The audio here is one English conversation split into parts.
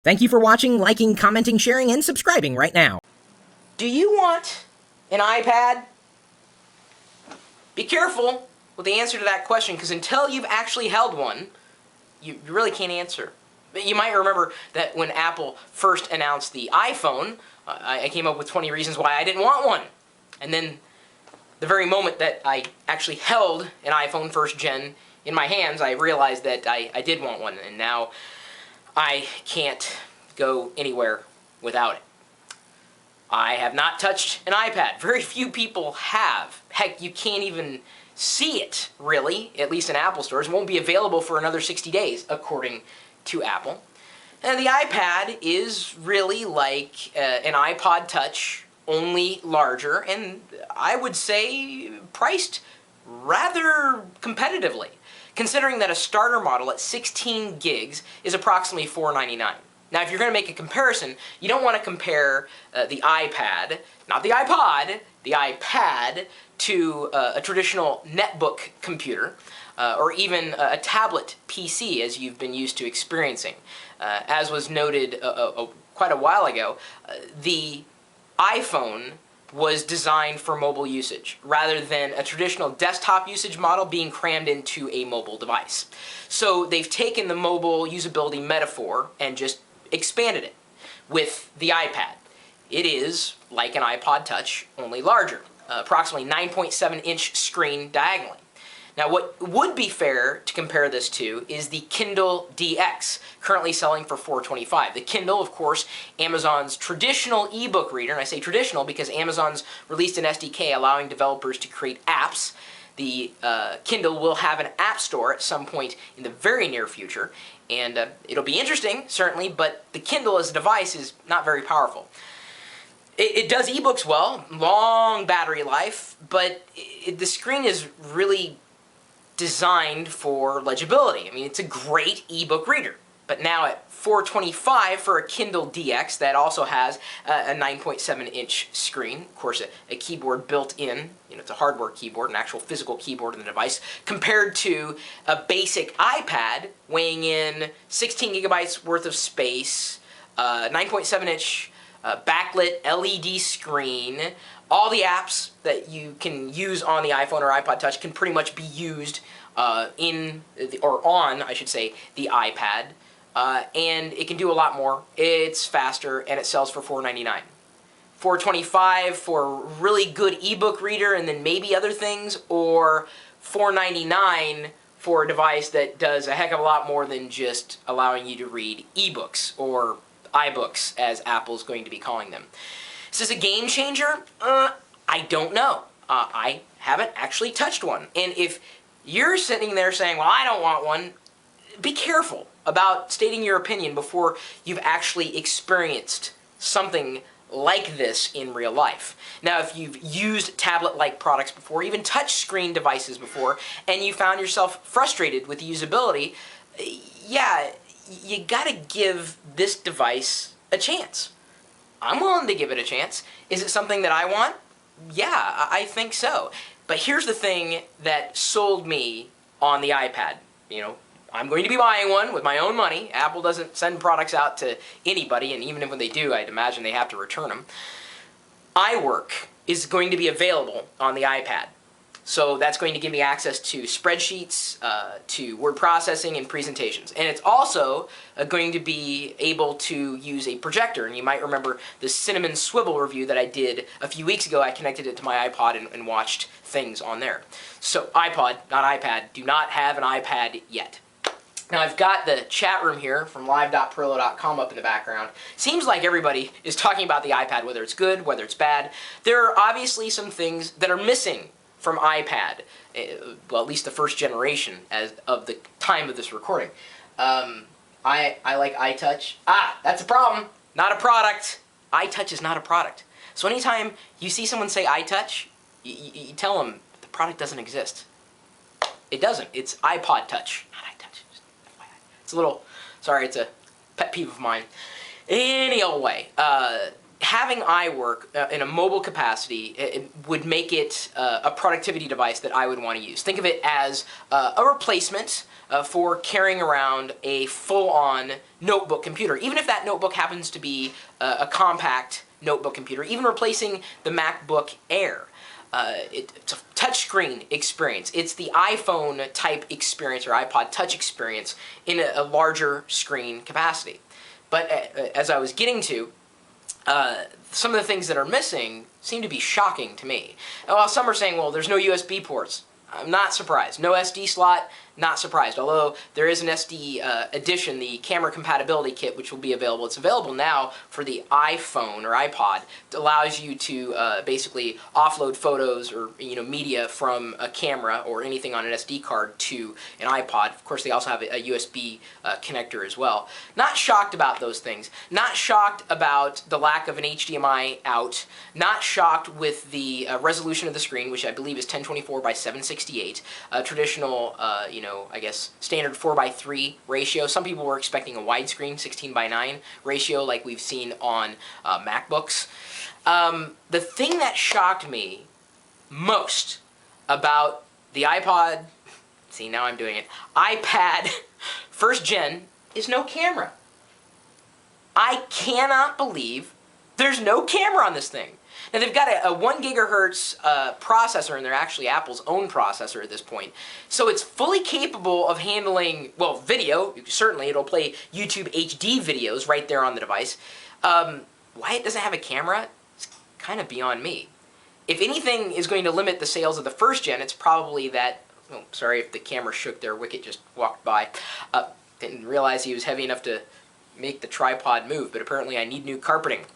Thank you for watching, liking, commenting, sharing, and subscribing right now. Do you want an iPad? Be careful with the answer to that question, because until you've actually held one, you really can't answer. You might remember that when Apple first announced the iPhone, I came up with 20 reasons why I didn't want one. And then the very moment that I actually held an iPhone first gen in my hands, I realized that I did want one, and now I can't go anywhere without it. I have not touched an iPad. Very few people have. Heck, you can't even see it, really, at least in Apple stores. It won't be available for another 60 days, according to Apple. And the iPad is really like an iPod Touch, only larger, and I would say priced rather competitively, considering that a starter model at 16 gigs is approximately $499. Now, if you're going to make a comparison, you don't want to compare the iPad, not the iPod, the iPad, to a traditional netbook computer, or even a tablet PC, as you've been used to experiencing. As was noted quite a while ago, the iPhone was designed for mobile usage, rather than a traditional desktop usage model being crammed into a mobile device. So they've taken the mobile usability metaphor and just expanded it with the iPad. It is like an iPod Touch, only larger, approximately 9.7-inch screen diagonally. Now, what would be fair to compare this to is the Kindle DX, currently selling for $425. The Kindle, of course, Amazon's traditional ebook reader, and I say traditional because Amazon's released an SDK allowing developers to create apps. The Kindle will have an app store at some point in the very near future, and it'll be interesting, certainly, but the Kindle as a device is not very powerful. It does ebooks well, long battery life, but the screen is really designed for legibility. I mean, it's a great ebook reader. But now at $425 for a Kindle DX that also has a 9.7-inch screen, of course a keyboard built in, it's a hardware keyboard, an actual physical keyboard in the device, compared to a basic iPad weighing in 16 gigabytes worth of space, 9.7-inch backlit LED screen. All the apps that you can use on the iPhone or iPod Touch can pretty much be used on I should say, the iPad. And it can do a lot more. It's faster, and it sells for $499. $425 for a really good ebook reader, and then maybe other things, or $499 for a device that does a heck of a lot more than just allowing you to read ebooks, or iBooks, as Apple's going to be calling them. Is this a game changer? I don't know. I haven't actually touched one. And if you're sitting there saying, well, I don't want one, be careful about stating your opinion before you've actually experienced something like this in real life. Now, if you've used tablet-like products before, even touch-screen devices before, and you found yourself frustrated with the usability, yeah, you gotta give this device a chance. I'm willing to give it a chance. Is it something that I want? Yeah, I think so. But here's the thing that sold me on the iPad. I'm going to be buying one with my own money. Apple doesn't send products out to anybody, and even when they do, I'd imagine they have to return them. iWork is going to be available on the iPad. So that's going to give me access to spreadsheets, to word processing, and presentations. And it's also going to be able to use a projector. And you might remember the cinnamon swivel review that I did a few weeks ago. I connected it to my iPod and watched things on there. So iPod, not iPad, do not have an iPad yet. Now, I've got the chat room here from live.pirillo.com up in the background. Seems like everybody is talking about the iPad, whether it's good, whether it's bad. There are obviously some things that are missing from iPad, well, at least the first generation as of the time of this recording. I like iTouch. That's a problem. Not a product. iTouch is not a product. So anytime you see someone say iTouch, you tell them the product doesn't exist. It doesn't. It's iPod Touch, not iTouch. It's a little, sorry, it's a pet peeve of mine. Any old way. having iWork in a mobile capacity, it would make it a productivity device that I would want to use. Think of it as a replacement for carrying around a full-on notebook computer, even if that notebook happens to be a compact notebook computer, even replacing the MacBook Air. It's a touchscreen experience. It's the iPhone type experience or iPod Touch experience in a larger screen capacity. But as I was getting to, some of the things that are missing seem to be shocking to me. And while some are saying, well, there's no USB ports, I'm not surprised. No SD slot, not surprised. Although there is an SD edition, the camera compatibility kit, which will be available. It's available now for the iPhone or iPod. It allows you to basically offload photos or media from a camera or anything on an SD card to an iPod. Of course, they also have a USB connector as well. Not shocked about those things. Not shocked about the lack of an HDMI out. Not shocked with the resolution of the screen, which I believe is 1024 by 768. Traditional, I guess, standard 4:3 ratio. Some people were expecting a widescreen 16:9 ratio like we've seen on MacBooks. The thing that shocked me most about the iPod, see now I'm doing it, iPad first gen is no camera. I cannot believe there's no camera on this thing. Now they've got a 1 gigahertz processor, and they're actually Apple's own processor at this point. So it's fully capable of handling, well, video. Certainly it'll play YouTube HD videos right there on the device. Why it doesn't have a camera is kind of beyond me. If anything is going to limit the sales of the first gen, it's probably that, oh, sorry if the camera shook there, Wicket just walked by. Didn't realize he was heavy enough to make the tripod move, but apparently I need new carpeting.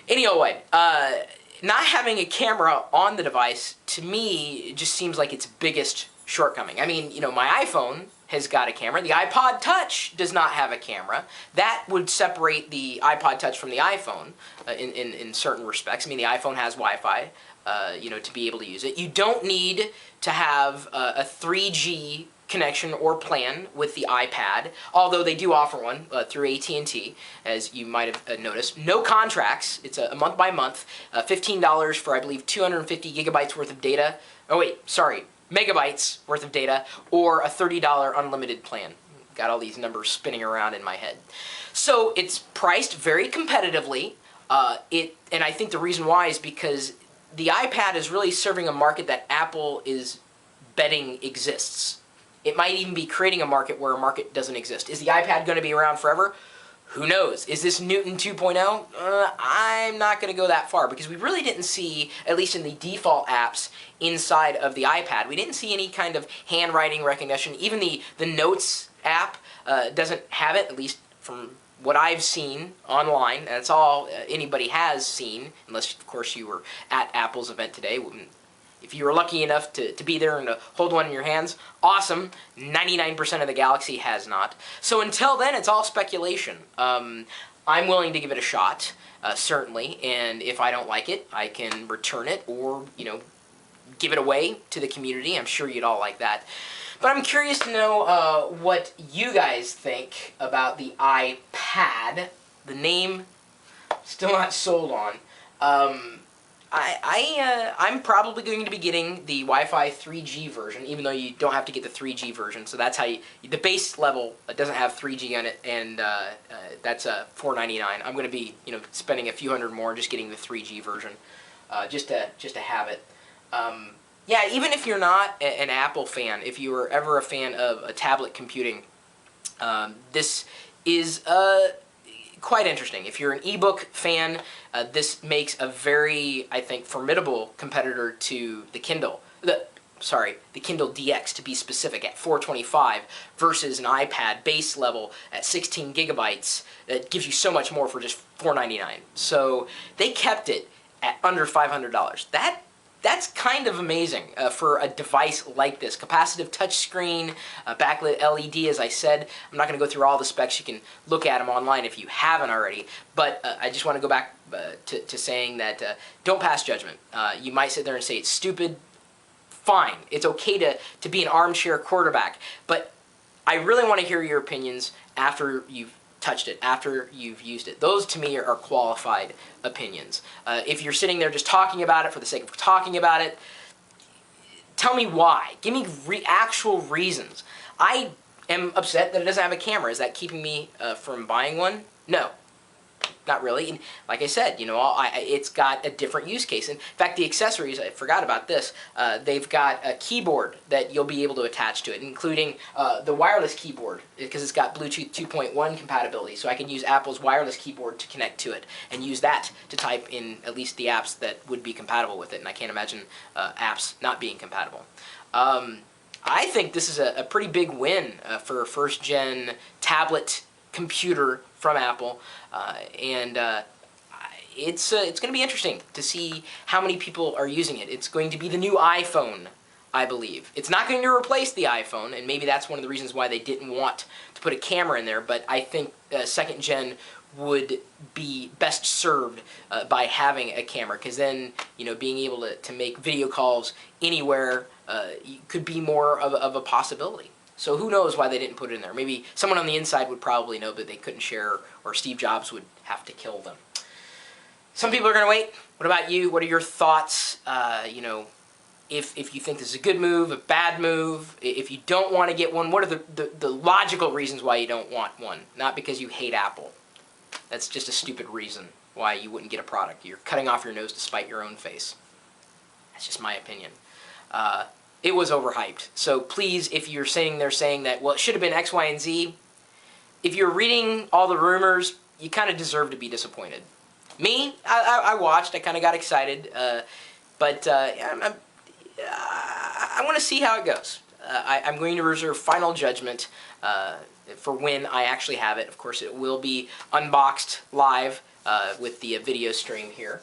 Anyway, not having a camera on the device, to me, just seems like its biggest shortcoming. I mean, my iPhone has got a camera. The iPod Touch does not have a camera. That would separate the iPod Touch from the iPhone in certain respects. I mean, the iPhone has Wi-Fi, to be able to use it. You don't need to have a 3G connection or plan with the iPad, although they do offer one through AT&T, as you might have noticed. No contracts. It's a month by month. $15 for, I believe, 250 gigabytes worth of data. Oh wait, sorry, megabytes worth of data, or a $30 unlimited plan. Got all these numbers spinning around in my head. So it's priced very competitively, and I think the reason why is because the iPad is really serving a market that Apple is betting exists. It might even be creating a market where a market doesn't exist. Is the iPad going to be around forever? Who knows? Is this Newton 2.0? I'm not going to go that far, because we really didn't see, at least in the default apps inside of the iPad, we didn't see any kind of handwriting recognition. Even the Notes app doesn't have it, at least from what I've seen online. That's all anybody has seen, unless, of course, you were at Apple's event today. If you were lucky enough to be there and to hold one in your hands, awesome. 99% of the galaxy has not. So until then, it's all speculation. I'm willing to give it a shot, certainly, and if I don't like it, I can return it or, give it away to the community. I'm sure you'd all like that. But I'm curious to know what you guys think about the iPad. The name, still not sold on. I'm probably going to be getting the Wi-Fi 3G version, even though you don't have to get the 3G version. So that's how the base level doesn't have 3G on it, and that's $4.99. I'm going to be spending a few hundred more just getting the 3G version, just to have it. Yeah, even if you're not an Apple fan, if you were ever a fan of a tablet computing, this is quite interesting. If you're an ebook fan, this makes a very, I think, formidable competitor to the Kindle. The Kindle DX to be specific, at $425 versus an iPad base level at 16 gigabytes that gives you so much more for just $4.99. So they kept it at under $500. That's kind of amazing for a device like this. Capacitive touchscreen, backlit LED, as I said. I'm not going to go through all the specs. You can look at them online if you haven't already. But I just want to go back to saying that don't pass judgment. You might sit there and say it's stupid. Fine. It's okay to be an armchair quarterback. But I really want to hear your opinions after you've touched it, after you've used it. Those, to me, are qualified opinions. If you're sitting there just talking about it for the sake of talking about it, tell me why. Give me actual reasons. I am upset that it doesn't have a camera. Is that keeping me from buying one? No. Not really. And like I said, it's got a different use case. In fact, the accessories, I forgot about this, they've got a keyboard that you'll be able to attach to it, including the wireless keyboard, because it's got Bluetooth 2.1 compatibility. So I can use Apple's wireless keyboard to connect to it and use that to type in at least the apps that would be compatible with it. And I can't imagine apps not being compatible. I think this is a pretty big win for a first-gen tablet computer from Apple, and it's going to be interesting to see how many people are using it. It's going to be the new iPhone, I believe. It's not going to replace the iPhone, and maybe that's one of the reasons why they didn't want to put a camera in there, but I think second gen would be best served by having a camera, because then, being able to make video calls anywhere could be more of a possibility. So who knows why they didn't put it in there. Maybe someone on the inside would probably know, but they couldn't share, or Steve Jobs would have to kill them. Some people are going to wait. What about you? What are your thoughts? If you think this is a good move, a bad move, if you don't want to get one, what are the logical reasons why you don't want one? Not because you hate Apple. That's just a stupid reason why you wouldn't get a product. You're cutting off your nose to spite your own face. That's just my opinion. It was overhyped. So please, if you're saying that, well, it should have been X, Y, and Z, if you're reading all the rumors, you kind of deserve to be disappointed. Me, I watched, I kind of got excited, but I want to see how it goes. I'm going to reserve final judgment for when I actually have it. Of course, it will be unboxed live with the video stream here.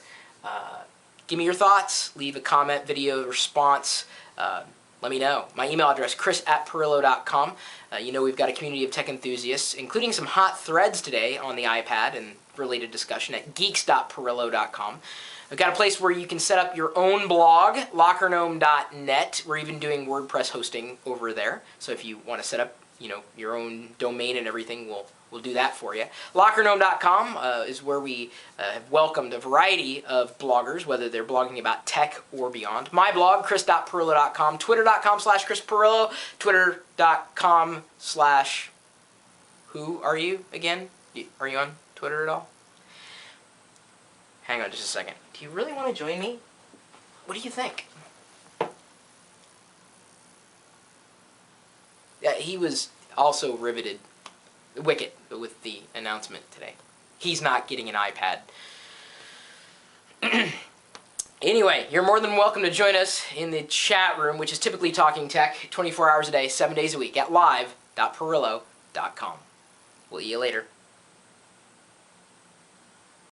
Give me your thoughts, leave a comment, video response. Let me know. My email address, chris@pirillo.com. We've got a community of tech enthusiasts, including some hot threads today on the iPad and related discussion at geeks.pirillo.com. I've got a place where you can set up your own blog, lockergnome.net. We're even doing WordPress hosting over there. So if you want to set up, your own domain and everything, we'll do that for you. Lockergnome.com is where we have welcomed a variety of bloggers, whether they're blogging about tech or beyond. My blog, chris.pirillo.com, twitter.com/chrispirillo, twitter.com/ who are you again? Are you on Twitter at all? Hang on just a second. Do you really want to join me? What do you think? Yeah, he was also riveted, Wicket, with the announcement today. He's not getting an iPad. Anyway, you're more than welcome to join us in the chat room, which is typically talking tech 24 hours a day, 7 days a week at live.pirillo.com. We'll see you later.